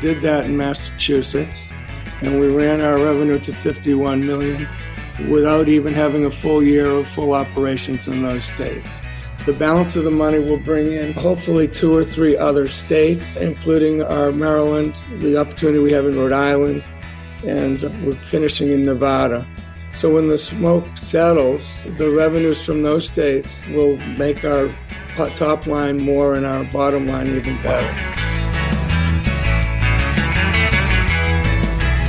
did that in Massachusetts, and we ran our revenue to $51 million without even having a full year of full operations in those states. The balance of the money will bring in hopefully 2 or 3 other states, including our Maryland, the opportunity we have in Rhode Island, and we're finishing in Nevada. So when the smoke settles, the revenues from those states will make our top line more and our bottom line even better.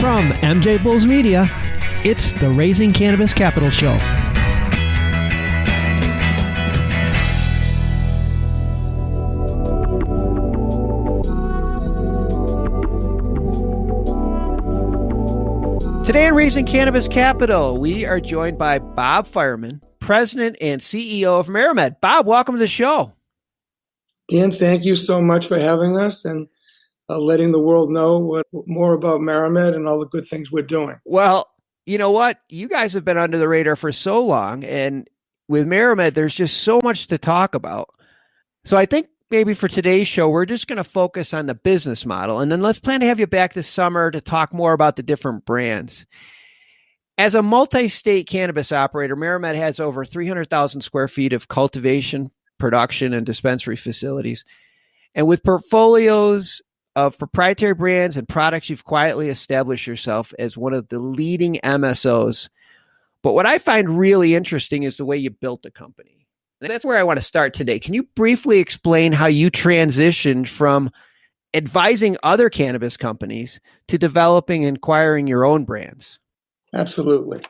From MJ Bulls Media, it's the Raising Cannabis Capital Show. Today on Raising Cannabis Capital, we are joined by Bob Fireman, President and CEO of MariMed. Bob, welcome to the show. Dan, thank you so much for having us and letting the world know more about MariMed and all the good things we're doing. Well, you know what? You guys have been under the radar for so long, and with MariMed, there's just so much to talk about. So I think maybe for today's show, we're just going to focus on the business model, and then let's plan to have you back this summer to talk more about the different brands. As a multi-state cannabis operator, MariMed has over 300,000 square feet of cultivation, production, and dispensary facilities. And with portfolios of proprietary brands and products, you've quietly established yourself as one of the leading MSOs. But what I find really interesting is the way you built the company. And that's where I want to start today. Can you briefly explain how you transitioned from advising other cannabis companies to developing and acquiring your own brands? Absolutely.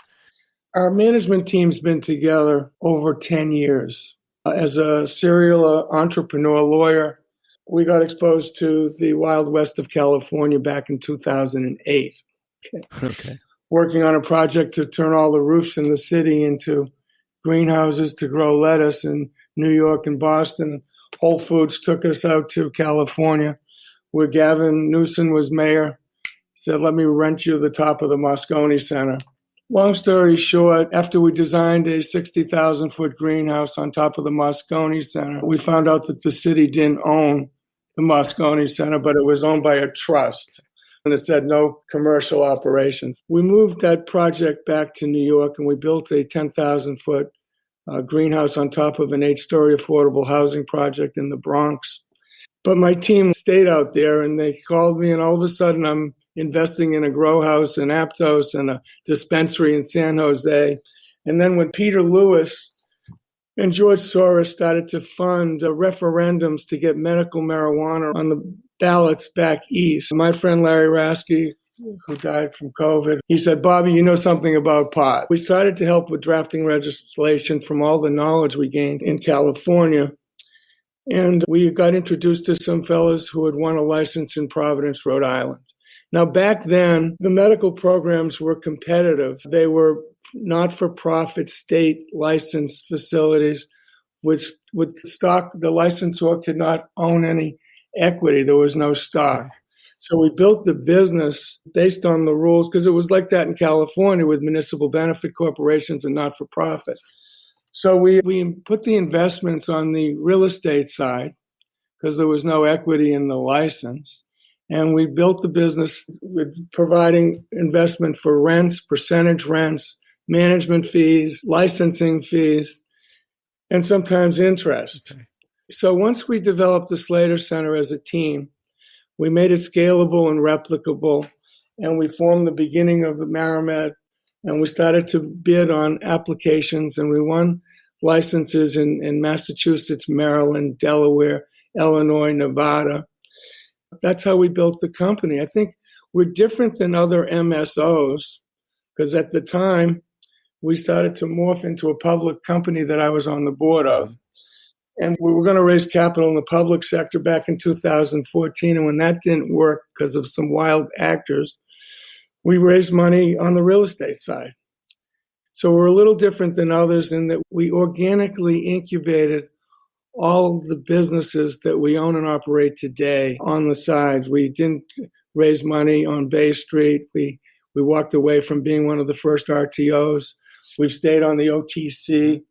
Our management team's been together over 10 years. As a serial entrepreneur lawyer, we got exposed to the Wild West of California back in 2008. Okay. Working on a project to turn all the roofs in the city into greenhouses to grow lettuce in New York and Boston. Whole Foods took us out to California, where Gavin Newsom was mayor. Said, let me rent you the top of the Moscone Center. Long story short, after we designed a 60,000-foot greenhouse on top of the Moscone Center, we found out that the city didn't own the Moscone Center, but it was owned by a trust. And it said no commercial operations. We moved that project back to New York, and we built a 10,000-foot greenhouse on top of an 8-story affordable housing project in the Bronx. But my team stayed out there, and they called me, and all of a sudden I'm investing in a grow house in Aptos and a dispensary in San Jose. And then when Peter Lewis and George Soros started to fund referendums to get medical marijuana on the ballots back east, my friend Larry Rasky, who died from COVID, he said, Bobby, you know something about pot. We started to help with drafting legislation from all the knowledge we gained in California. And we got introduced to some fellows who had won a license in Providence, Rhode Island. Now, back then, the medical programs were competitive. They were not-for-profit state licensed facilities with stock. The licensor could not own any equity. There was no stock. So we built the business based on the rules, because it was like that in California with municipal benefit corporations and not-for-profit. So we put the investments on the real estate side because there was no equity in the license. And we built the business with providing investment for rents, percentage rents, management fees, licensing fees, and sometimes interest. Okay. So once we developed the Slater Center as a team, we made it scalable and replicable, and we formed the beginning of the MariMed, and we started to bid on applications, and we won licenses in Massachusetts, Maryland, Delaware, Illinois, Nevada. That's how we built the company. I think we're different than other MSOs because at the time we started to morph into a public company that I was on the board of. And we were going to raise capital in the public sector back in 2014. And when that didn't work because of some wild actors, we raised money on the real estate side. So we're a little different than others in that we organically incubated all the businesses that we own and operate today on the sides. We didn't raise money on Bay Street. We walked away from being one of the first RTOs. We've stayed on the OTC.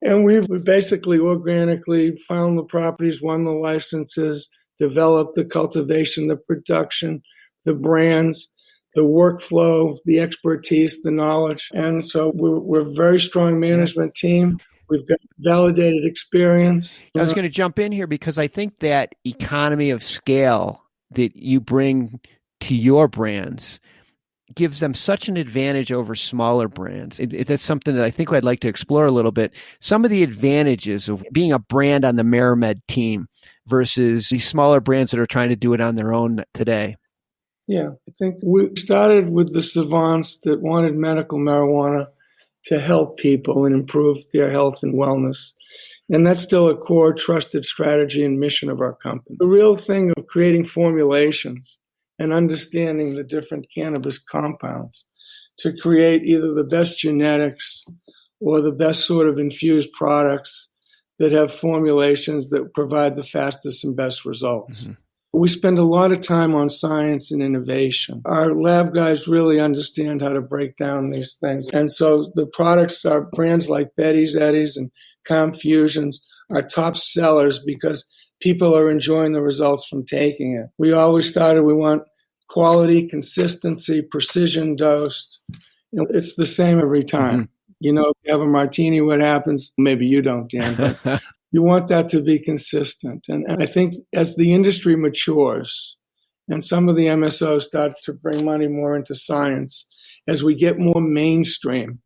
And we basically organically found the properties, won the licenses, develop the cultivation, the production, the brands, the workflow, the expertise, the knowledge. And so we're a very strong management team. We've got validated experience. I was going to jump in here because I think that economy of scale that you bring to your brands gives them such an advantage over smaller brands. That's something that I think I'd like to explore a little bit. Some of the advantages of being a brand on the MariMed team versus these smaller brands that are trying to do it on their own today. Yeah, I think we started with the savants that wanted medical marijuana to help people and improve their health and wellness. And that's still a core trusted strategy and mission of our company. The real thing of creating formulations and understanding the different cannabis compounds to create either the best genetics or the best sort of infused products that have formulations that provide the fastest and best results. Mm-hmm. We spend a lot of time on science and innovation. Our lab guys really understand how to break down these things. And so the products are brands like Betty's Eddies and Confusions are top sellers because people are enjoying the results from taking it. We always started, we want quality, consistency, precision dosed. It's the same every time. Mm-hmm. You know, if you have a martini, what happens? Maybe you don't, Dan, but you want that to be consistent. And I think as the industry matures and some of the MSOs start to bring money more into science, as we get more mainstream,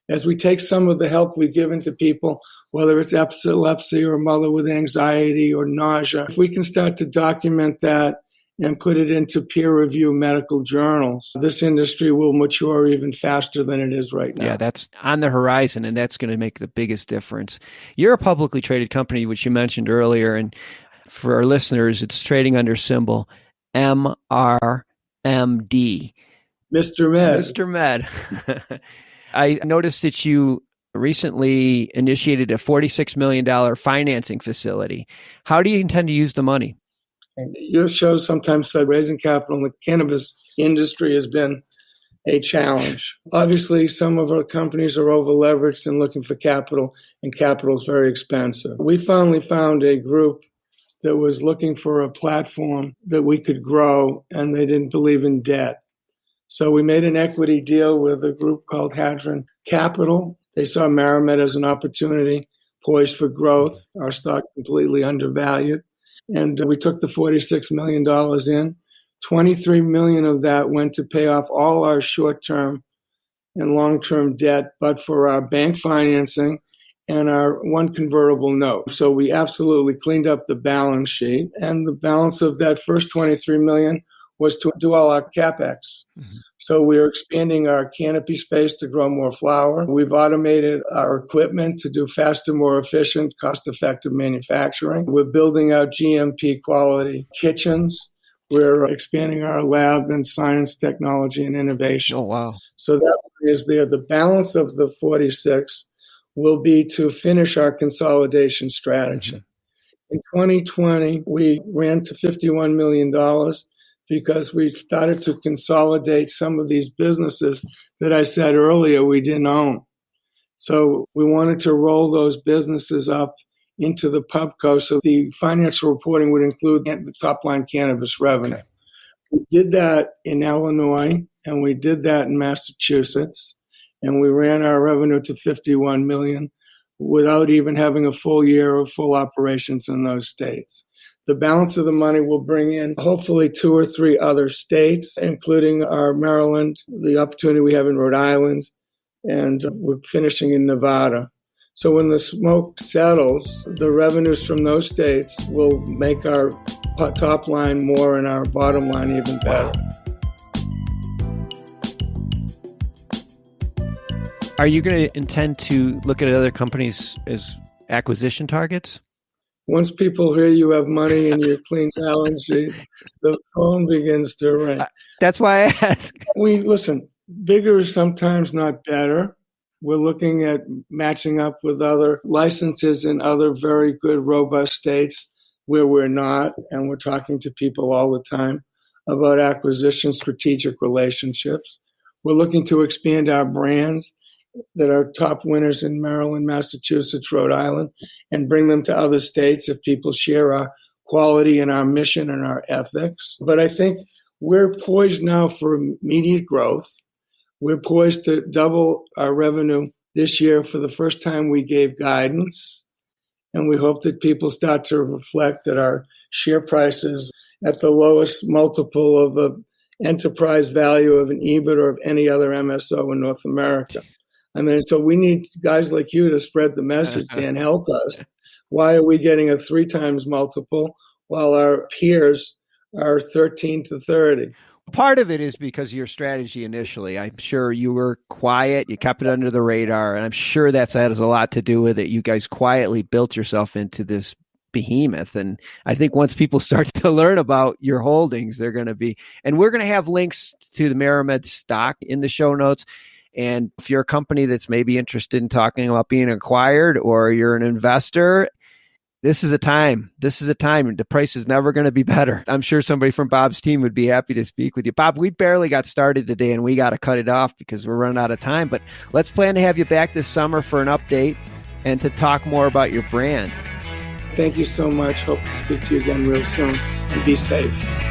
as we take some of the help we've given to people, whether it's epilepsy or a mother with anxiety or nausea, if we can start to document that and put it into peer-reviewed medical journals, this industry will mature even faster than it is right now. Yeah, that's on the horizon, and that's going to make the biggest difference. You're a publicly traded company, which you mentioned earlier, and for our listeners, it's trading under symbol MRMD. Mr. Med. Mr. Med. I noticed that you recently initiated a $46 million financing facility. How do you intend to use the money? Your show sometimes said raising capital in the cannabis industry has been a challenge. Obviously, some of our companies are over-leveraged and looking for capital, and capital is very expensive. We finally found a group that was looking for a platform that we could grow, and they didn't believe in debt. So we made an equity deal with a group called Hadron Capital. They saw MariMed as an opportunity poised for growth, our stock completely undervalued. And we took the $46 million in. $23 million of that went to pay off all our short-term and long-term debt, but for our bank financing and our one convertible note. So we absolutely cleaned up the balance sheet. And the balance of that first $23 million was to do all our CapEx. Mm-hmm. So we're expanding our canopy space to grow more flower. We've automated our equipment to do faster, more efficient, cost-effective manufacturing. We're building out GMP quality kitchens. We're expanding our lab in science, technology, and innovation. Oh, wow. So that is there. The balance of the 46 will be to finish our consolidation strategy. Mm-hmm. In 2020, we ran to $51 million. Because we started to consolidate some of these businesses that I said earlier we didn't own. So we wanted to roll those businesses up into the PubCo so the financial reporting would include the top-line cannabis revenue. Okay. We did that in Illinois, and we did that in Massachusetts, and we ran our revenue to $51 million without even having a full year of full operations in those states. The balance of the money will bring in hopefully 2 or 3 other states, including our Maryland, the opportunity we have in Rhode Island, and we're finishing in Nevada. So when the smoke settles, the revenues from those states will make our top line more and our bottom line even better. Are you going to intend to look at other companies as acquisition targets? Once people hear you have money in your clean balance sheet, the phone begins to ring. That's why I ask. Listen, bigger is sometimes not better. We're looking at matching up with other licenses in other very good, robust states where we're not, and we're talking to people all the time about acquisition, strategic relationships. We're looking to expand our brands that are top winners in Maryland, Massachusetts, Rhode Island, and bring them to other states if people share our quality in our mission and our ethics. But I think we're poised now for immediate growth. We're poised to double our revenue this year. For the first time, we gave guidance. And we hope that people start to reflect that our share price is at the lowest multiple of the enterprise value of an EBIT or of any other MSO in North America. I mean, so we need guys like you to spread the message, Dan, help us. Why are we getting a 3 times multiple while our peers are 13 to 30? Part of it is because of your strategy initially. I'm sure you were quiet, you kept it under the radar, and I'm sure that has a lot to do with it. You guys quietly built yourself into this behemoth. And I think once people start to learn about your holdings, they're going to be, and we're going to have links to the MariMed stock in the show notes. And if you're a company that's maybe interested in talking about being acquired, or you're an investor, this is a time. The price is never going to be better. I'm sure somebody from Bob's team would be happy to speak with you. Bob, we barely got started today and we got to cut it off because we're running out of time. But let's plan to have you back this summer for an update and to talk more about your brands. Thank you so much. Hope to speak to you again real soon, and be safe.